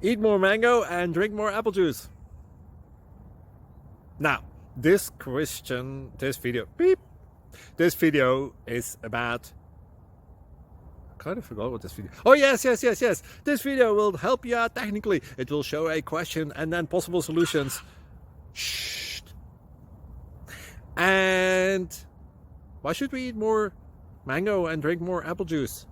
Eat more mango and drink more apple juice. Now, this video is about, I kind of forgot what this video. Oh, yes. This video will help you out technically. It will show a question and then possible solutions. Shh. And why should we eat more mango and drink more apple juice?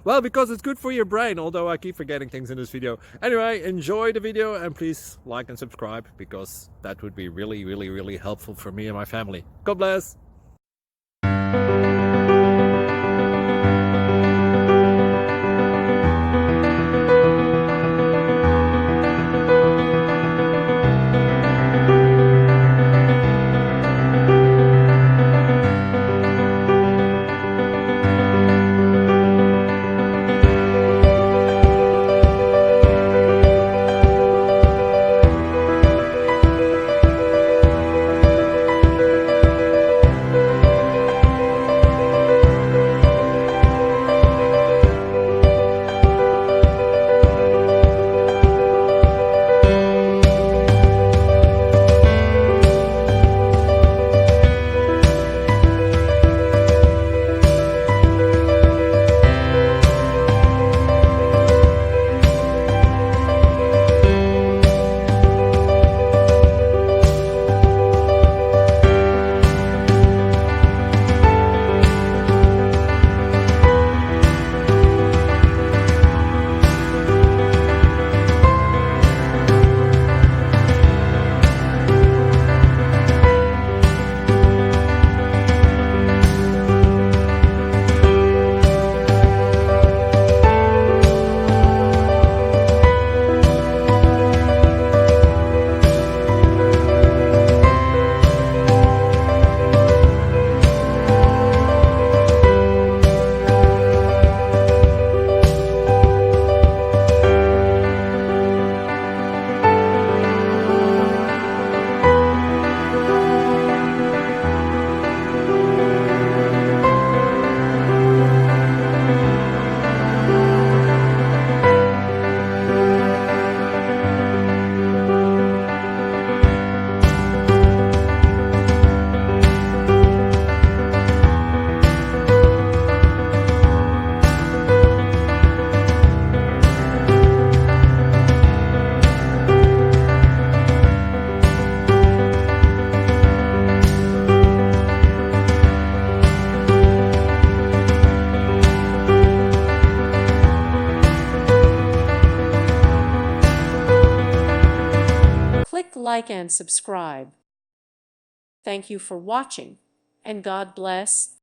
Well, because it's good for your brain, although I keep forgetting things in this video. Anyway, enjoy the video and please like and subscribe, because that would be really helpful for me and my family. God bless! Click like and subscribe. Thank you for watching, and God bless.